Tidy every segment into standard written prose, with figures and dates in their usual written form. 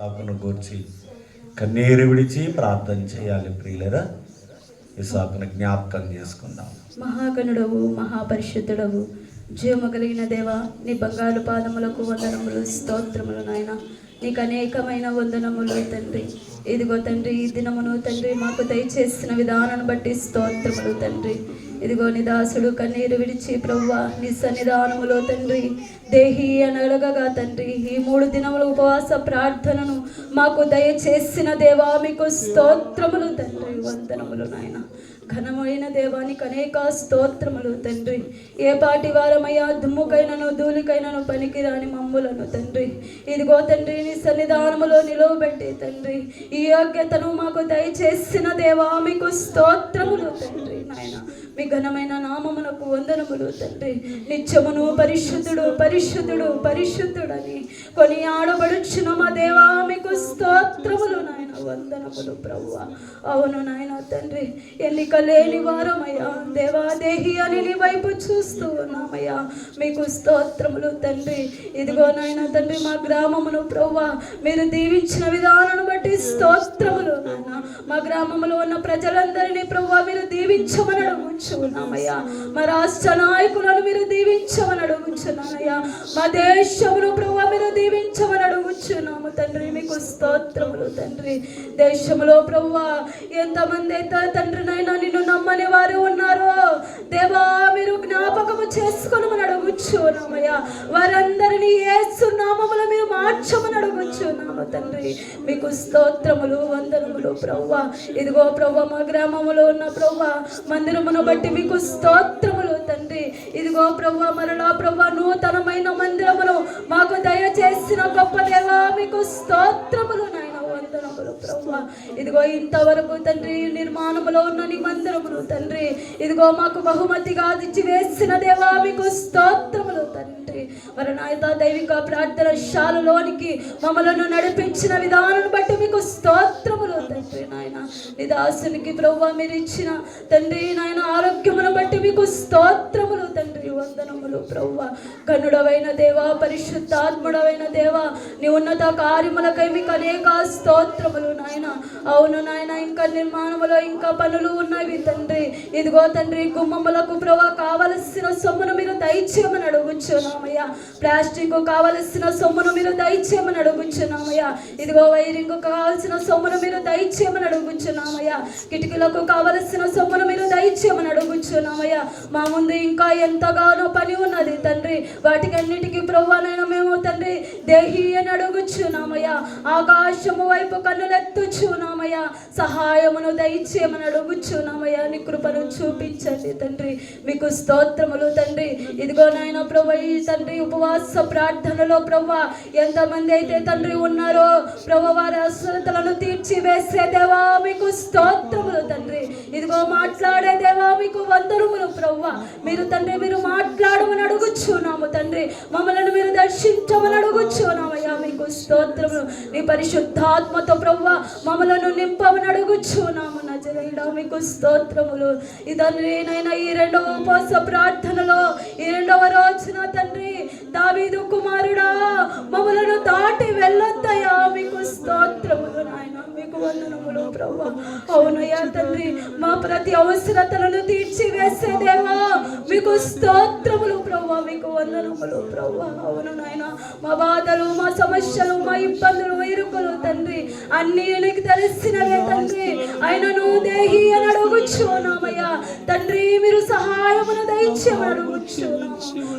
ఇస్సాకును గూర్చి కన్నీరు విడిచి ప్రార్థన చేయాలి ప్రియులరా. ఇస్సాకును జ్ఞాపకం చేసుకుందాం. మహాగణుడవు, మహాపరిశుద్ధుడవు, జీవము కలిగిన దేవా, నీ బంగారు పాదములకు వందనములు, స్తోత్రములు నాయన. నీకు అనేకమైన వందనములు తండ్రి. ఇదిగో తండ్రి, ఈ దినమును తండ్రి మాకు దయచేసిన విధానాన్ని బట్టి స్తోత్రములు తండ్రి. ఇదిగో నీ దాసుడు కన్నీరు విడిచి ప్రభువా నీ సన్నిధానములో తండ్రి దేహి అనగలగగా తండ్రి ఈ 3 దినముల ఉపవాస ప్రార్థనను మాకు దయచేసిన దేవా మీకు స్తోత్రములు తండ్రి, వందనములు నాయన. ఘనమైన దేవానికి అనేక స్తోత్రములు తండ్రి. ఏ పాటి వారమయ్యా, దుమ్ముకైనను ధూళికైనను పనికిరాని మమ్ములను తండ్రి ఇదిగో తండ్రి నీ సన్నిధానములో నిలవబెట్టి తండ్రి ఈ యోగ్యతను మాకు దయచేసిన దేవా మీకు స్తోత్రములు తండ్రి నాయన. మీ ఘనమైన నామమునకు వందనములు తండ్రి. నిత్యమును పరిశుద్ధుడు పరిశుద్ధుడు పరిశుద్ధుడని కొని ఆడబడుచున్న మా దేవా మీకు స్తోత్రములు నాయన, వందనములు ప్రభువా. అవును నాయన తండ్రి, ఎన్నిక లేని వారమయ్యా దేవా దేహి అని నీ వైపు చూస్తూ ఉన్నామయ్యా, మీకు స్తోత్రములు తండ్రి. ఇదిగో నాయన తండ్రి మా గ్రామమును ప్రభువా మీరు దీవించిన విధానాన్ని బట్టి స్తోత్రములు నాయన. మా గ్రామంలో ఉన్న ప్రజలందరినీ ప్రభువా మీరు దీవించమని అడుగుచున్నామయ్యా. మా రాష్ట్ర నాయకులను మీరు దీవించమని అడుగుచున్నానయ్యా. మా దేశమును ప్రభువా మీరు దీవించమని అడుగుచున్నాము తండ్రి, మీకు స్తోత్రములు తండ్రి. దేశంలో ప్రభువా ఎంతమంది అయితే తండ్రి నైనా నిన్ను నమ్మని వారు ఉన్నారో దేవా మీరు జ్ఞాపకము చేసుకొనమని అడుగుచున్నామయ్యా. వారందరినీ యేసు నామములో మీరు మార్చమని అడుగుచున్నాము తండ్రి, మీకు స్తోత్రములు వందనములు ప్రభువా. ఇదిగో ప్రభువా మా గ్రామంలో ఉన్న ప్రభువా మందిరమును బట్టి మీకు స్తోత్రములు తండ్రి. ఇదిగో ప్రభువా మరలా ప్రభువా నూతనమైన మందిరమును మాకు దయచేసిన గొప్ప దేవా మీకు స్తోత్రములు నాయన, వందనములు ప్రభువా. ఇదిగో ఇంతవరకు తండ్రి నిర్మాణములో ఉన్న నీ మందిరమును తండ్రి ఇదిగో మాకు బహుమతిగా ఇచ్చి వేసిన దేవా మీకు స్తోత్రములు తండ్రి. మరి నాయన దైవిక ప్రార్థన శాలలోనికి మమ్మలను నడిపించిన విధానం బట్టి మీకు స్తోత్రములు తండ్రి నాయన. నీ దాసునికి ప్రభువా మీరు ఇచ్చిన తండ్రి నాయన ఆరోగ్యమును బట్టి మీకు స్తోత్రములు తండ్రి, వందనములు ప్రభువా. గనుడవైన దేవా, పరిశుద్ధాత్ముడవైన దేవా, నీ ఉన్నత కార్యములకై మీకు అనేక స్తోత్రములు నాయన. అవును నాయన, ఇంకా నిర్మాణములో ఇంకా పనులు ఉన్నవి తండ్రి. ఇదిగో తండ్రి గుమ్మములకు ప్రభువా కావలసిన సొమ్మును మీరు దయచేయమని అడుగుచున్నామయ్యా. ప్లాస్టిక్ కావలసిన సొమ్మును మీరు దయచేయమని అడుగుచున్నామయ్యా. ఇదిగో వైరింగ్ కావాల్సిన సొమ్మును మీరు దయచేయమని అడుగుచున్నామయ్యా. కిటికీలకు కావలసిన సొమ్మును మీరు దయచేయమని అడుగుచున్నామయ్యా. మా ముందు ఇంకా ఎంతగానో పని ఉన్నది తండ్రి, వాటికి అన్నిటికీ ప్రభువానైనా మేము తండ్రి దేహి అని అడుగుచున్నామయ్యా. ఆకాశము వైపు కన్నులెత్తుచున్నామయ్యా. సహాయమును దయచేయమని అడుగుచున్నామయ్యా. నీ కృపను చూపించండి తండ్రి, మీకు స్తోత్రములు తండ్రి. ఇదిగో నాయన ప్రభు ఈ తండ్రి ఉపవాస ప్రార్థనలో ప్రభు ఎంతమంది అయితే తండ్రి ఉన్నారో ప్రభు వారి అస్వస్థతలను తీర్చి వేసే దేవా మీకు స్తోత్రములు తండ్రి. ఇదిగో మాట్లాడే దేవా మీకు వందనములు ప్రభువా. మీరు తండ్రి మీరు మాట్లాడమని అడుగుచున్నాము తండ్రి, మమ్మల్ని మీరు దర్శించమని అడుగుచున్నామయ్యా. మీకు స్తోత్రములు. నీ పరిశుద్ధాత్మతో ప్రభువా మమ్మలను నింపమని అడుగుచున్నాము నజరేయుడా, మీకు స్తోత్రములు. ఈ తండ్రి నైనా ఈ 2వ ఉపవాస ప్రార్థనలో ఈ 2వ రోజున తండ్రి దావీదు కుమారుడా మమ్మలను దాటి వెళ్ళొద్దయ్యా. మీకు స్తోత్రములు నాయన, మీకు వందనములు ప్రభువా. అవునయ్యా తండ్రి మా ప్రతి అవసరతలను తీర్చి వేసే దేవా మీకు స్తోత్రములు ప్రభువా, మీకు వందనములు ప్రభువా. అవును నాయన మా బాధలు మా సమస్యలు మా ఇబ్బందులు ఇరుకులు తండ్రి అన్నీ నీకు తెలిసినవే తండ్రి. ఆయనను దేహి అని అడుగుచున్నామయ్యా తండ్రి, మీరు సహాయమును దయచేయమని అడుగుచున్నాము.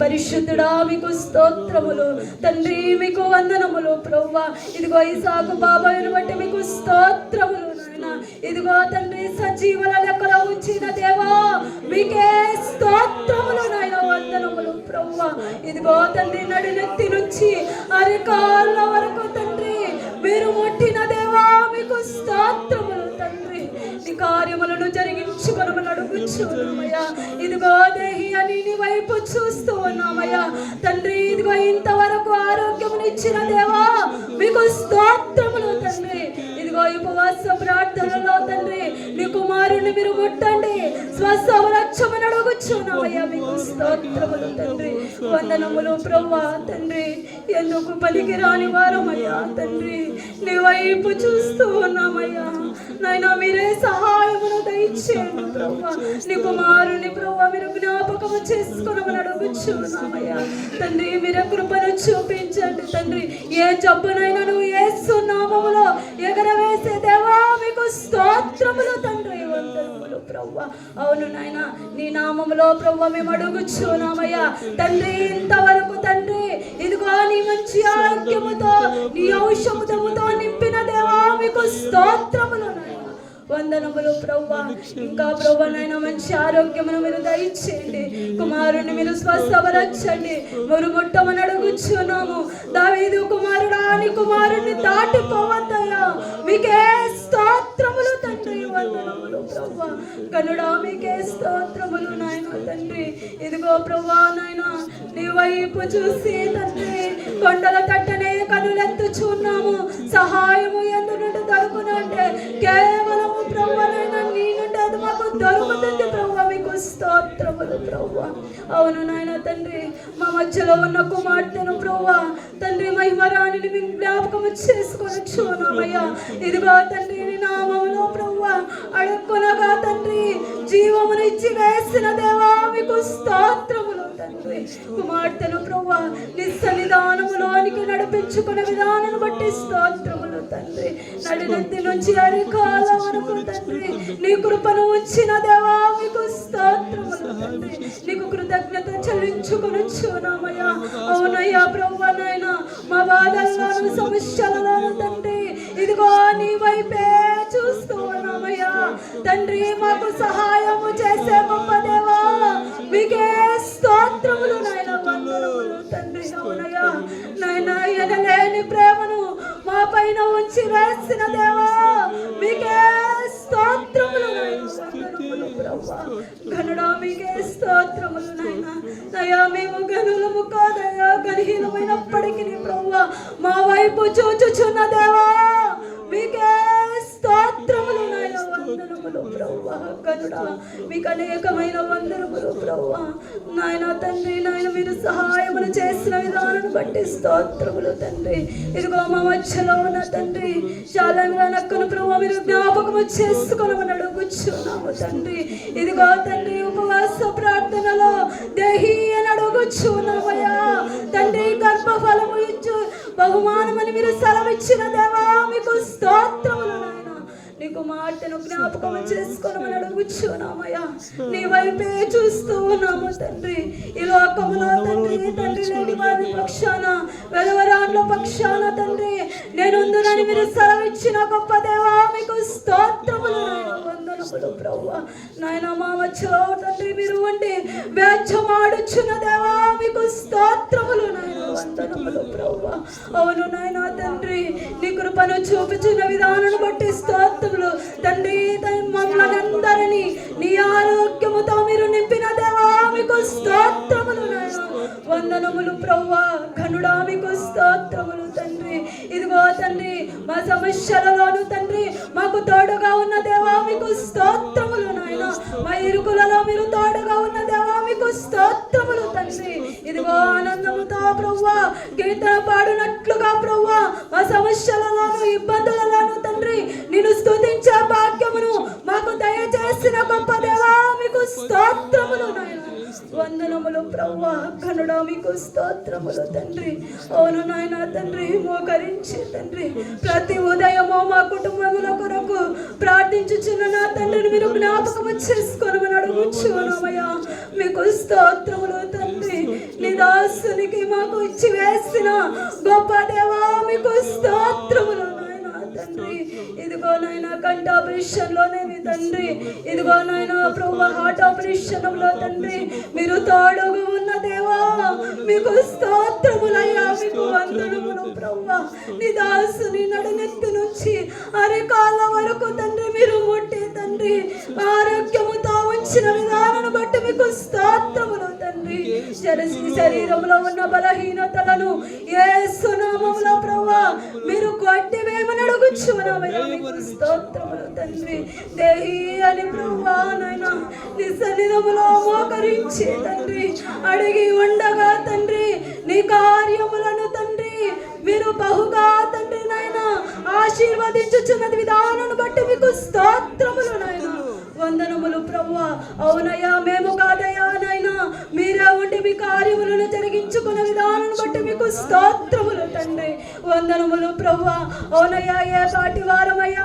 పరిశుద్ధుడా మీకు స్తోత్రములు తండ్రి, మీకు వందనములు ప్రభువా. ఇదిగో ఇసాకు బాబాయిని బట్టి మీకు స్తోత్రములు నాయన. ఇదిగో తండ్రి సజీవుల లెక్కలో ఉంచిన దేవా మీకే స్తోత్రములు నాయన, వందనములు ప్రభువా. ఇదిగో తండ్రి నడినెత్తి నుంచి అరికాళ్ళ వరకు తండ్రి మీరు ముట్టిన దేవా మీకు స్తోత్రములు తండ్రి. నీ కార్యములను జరిగించుకొనమని అడుగుచున్నామయ్యా. ఇదిగో దేహి అని నీ వైపు చూస్తూ ఉన్నామయ్యా తండ్రి. ఇదిగో ఇంతవరకు ఆరోగ్యమునిచ్చిన దేవా మీకు స్తోత్రములు తండ్రి. ఇదిగో ఉపవాస ప్రార్థనలో తండ్రి నీ కుమారుని మీరు ముట్టండి, స్వస్థవరక్షమని అడుగుచున్నామయ్యా. మీకు స్తోత్రములు తండ్రి, వందనములు ప్రభువా తండ్రి. ఎందుకు పనికి రాని వారమయ్యా తండ్రి, నీ వైపు చూస్తూ ఉన్నామయ్యా నాయనా. మీరే సహాయమును దయచేయండి ప్రభువా. నీ కుమారుని ప్రభువా మీరు జ్ఞాపకము చేసుకున్నామని అడుగుచున్నామయ్యా తండ్రి. మీరే కృపను చూపించండి తండ్రి. ఏ జబ్బునైనా నువ్వు యేసు నామములో ఎగరవేసే దేవా మీకు స్తోత్రములు తండ్రి. వందనములు ప్రభువా. అవును నాయన, నీ నామములో ప్రభువా మేము అడుగుచున్నామయ్యా తండ్రి. ఇంతవరకు తండ్రి ఇదిగో నీ మంచి ఆరోగ్యముతో నీ ఔషధముతో నింపిన దేవా మీకు స్తోత్రములు నాయన. వందనములు ప్రభువా. ఇంకా ప్రభువా నాయన మంచి ఆరోగ్యమును మీరు దయచేయండి. కుమారుని మీరు స్వస్థపరచండి. మీరు ముట్టమని అడుగుచున్నాము. దావీదు కుమారుడా నీ కుమారుని దాటిపోవద్దయ్యా. మీకే స్తోత్రములు తండ్రి. వందనములు ప్రభువా. కనుడా మీకే స్తోత్రములు నాయన తండ్రి. ఇదిగో ప్రభువా నాయన నీ వైపు చూసి తండ్రి కొండల తట్టనే కనులెత్తుచున్నాము. సహాయము ఎందు నుండి దొరుకునంటే కేవలం ప్రభువా నాయన నీ నుండి అది మాకు దొరుకుతుంది ప్రభువా. మీకు స్తోత్రములు ప్రభువా. అవును నాయన తండ్రి, మా మధ్యలో ఉన్న కుమార్తెను ప్రభువా తండ్రి మహిమరాణిని మేము జ్ఞాపకము చేసుకొని చూనామయ్యా. ఇదిగో తండ్రి నీ నామములో ప్రభువా అడుక్కునగా తండ్రి జీవమును ఇచ్చి వేసిన దేవా మీకు స్తోత్రములు తండ్రి. కుమార్తెను ప్రభువా నీ సన్నిధానములోనికి నడిపించుకునే విధానాన్ని బట్టి స్తోత్రములు తండ్రి. నడినెత్తి నుంచి అరికాల వరకు తండ్రి నీ కృపను ఉంచిన దేవా మీకు స్తోత్రములు తండ్రి. నీకు కృతజ్ఞత చెల్లించుకుని చూనామయ్యా. అవునయ్యా ప్రభువా నాయన మా బాధల్లోను సమస్యలలోను తండ్రి ఇదిగో నీ వైపే చూస్తూ ఉన్నామయ్యా తండ్రి. మాకు సహాయము చేసే గొప్ప దేవా మీకే స్తోత్రములు నాయన. వందనములు తండ్రి. అవునయ్యా నాయన ఎనలేని ప్రేమను మా పైన ఉంచి వేసిన దేవా మీకే స్తోత్రములు నాయన. వందనములు ప్రభువా. ఘనుడా మీకే స్తోత్రములు నాయన. అయ్యా మేము గనులము కాదయ్యా, గణహీనమైనప్పటికీ ప్రభువా మా వైపు చూచుచున్న దేవా మీకే స్తోత్రములు నాయన. వందనములు ప్రభువా. కనుడా మీకు అనేకమైన వందనములు ప్రభువా నాయన తండ్రి. నాయన మీరు సహాయములు చేసిన విధానాన్ని బట్టి స్తోత్రములు తండ్రి. ఇదిగో మా మధ్యలో ఉన్న తండ్రి చాలా నక్కను ప్రభువా మీరు జ్ఞాపకము చేసుకున్నామని అడుగుచున్నాము తండ్రి. ఇదిగో తండ్రి ఉపవాస ప్రార్థనలో దేహి అని అడుగుచున్నామయ్యా తండ్రి. గర్భఫలము ఇచ్చు బహుమానమని మీరు సెలవిచ్చిన దేవా మీకు స్తోత్రములు నాయన. నీ కుమార్తెను జ్ఞాపకం చేసుకోనమని అడుగుచున్నామయ్యా. నీ వైపే చూస్తూ ఉన్నాము తండ్రి. ఈ లోకములో తండ్రి తండ్రి లేని వారి పక్షాన వెలవరాండ్ల పక్షాన తండ్రి నేనుందునని మీరు సెలవిచ్చిన గొప్ప దేవా మీకు స్తోత్రములు నాయన. వందనములు ప్రభువా నాయన. మా మధ్యలో తండ్రి మీరు ఉండి వ్యాజ్యమాడుచున్న దేవా మీకు స్తోత్రములు నాయన. వందనములు ప్రభువా. అవును నాయన తండ్రి నీ కృపను చూపించిన విధానాన్ని బట్టి స్తోత్రములు తండ్రి. మమ్మల్ని అందరినీ నీ ఆరోగ్యముతో మీరు నింపిన దేవా మీకు స్తోత్రములు నాయన. వందనములు ప్రభువా. ఘనుడా మీకు స్తోత్రములు తండ్రి. ఇదిగో తండ్రి మా సమస్యలలోను తండ్రి మాకు తోడుగా ఉన్న దేవా మీకు స్తోత్రములు నాయన. మా ఇరుకులలో మీరు తోడుగా ఉన్న దేవా మీకు స్తోత్రములు తండ్రి. ఇదిగో ఆనందముతో ప్రభువా గీతన పాడినట్లుగా ప్రభువా మా సమస్యలలోను ఇబ్బందులలోను తండ్రి నిన్ను స్తుతించే భాగ్యమును మాకు దయచేసిన గొప్ప దేవా మీకు స్తోత్రములు నాయన. వందనములు ప్రభువా. కనుడా మీకు స్తోత్రములు తండ్రి. అవును నాయన తండ్రి మోకరించి తండ్రి ప్రతి ఉదయము మా కుటుంబముల కొరకు ప్రార్థించుచున్న నా తండ్రిని మీరు జ్ఞాపకము చేసుకోనమని అడుగుచున్నామయ్యా. మీకు స్తోత్రములు తండ్రి. నీ దాసునికి మాకు ఇచ్చి వేసిన గొప్ప దేవా మీకు స్తోత్రములు నాయన తండ్రి. ఇదిగో నాయన కంటి ఆపరేషన్ లోనేమి తండ్రి ఇదిగో నాయన ప్రభువా హార్ట్ ఆపరేషన్ లో తండ్రి మీరు తోడుగా ఉన్న దేవా మీకు స్తోత్రములయ్యా. మీకు వందనములు ప్రభువా. నీ దాసుని నడునెత్తి నుంచి అరికాళ్ళ వరకు తండ్రి మీరు ముట్టి తండ్రి ఆరోగ్యముతో ఉంచిన విధానాన్ని బట్టి మీకు స్తోత్రములు తండ్రి. శరీరంలో ఉన్న బలహీనతలను యేసు నామములో ప్రభువా మీరు కొట్టివేమని అడుగుచున్నామయ్యా. మీకు స్తోత్రములు తండ్రి. తండ్రి దేహి అని ప్రభువా నాయన నీ సన్నిధములో మోకరించి తండ్రి అడిగి ఉండగా తండ్రి నీ కార్యములను తండ్రి మీరు బహుగా తండ్రి నాయన ఆశీర్వదించుచున్నది విధానాన్ని బట్టి మీకు స్తోత్రములు నాయన వందనములు ప్రభువా. అవునయ్యా మేము కాదయ్యా నాయన మీరే ఉండి మీ కార్యములను జరిగించుకున్న విధానాన్ని బట్టి మీకు స్తోత్రములు తండ్రి వందనములు ప్రభువా. అవునయ్యా ఏ పాటి వారమయ్యా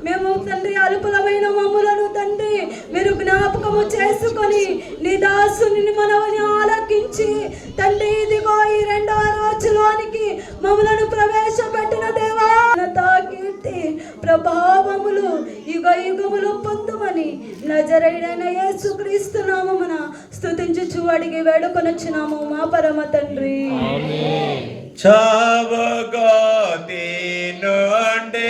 మేము తండ్రి అల్పులమైన మమ్ములను తండ్రి మీరు జ్ఞాపకము చేసుకొని నీ దాసుని మనవని ఆలకించి తండ్రి ఇదిగో ఈ 2వ రోజులోనికి మమ్మలను ప్రవేశపెట్టిన దేవా కీర్తి ప్రభావములు యుగ యుగములు పొందుమని నజరేయుడైన యేసుక్రీస్తు నామమున స్తుతించుచు అడిగి వేడుకొనొచ్చున్నాము మా పరమ తండ్రి. చావగా నుండి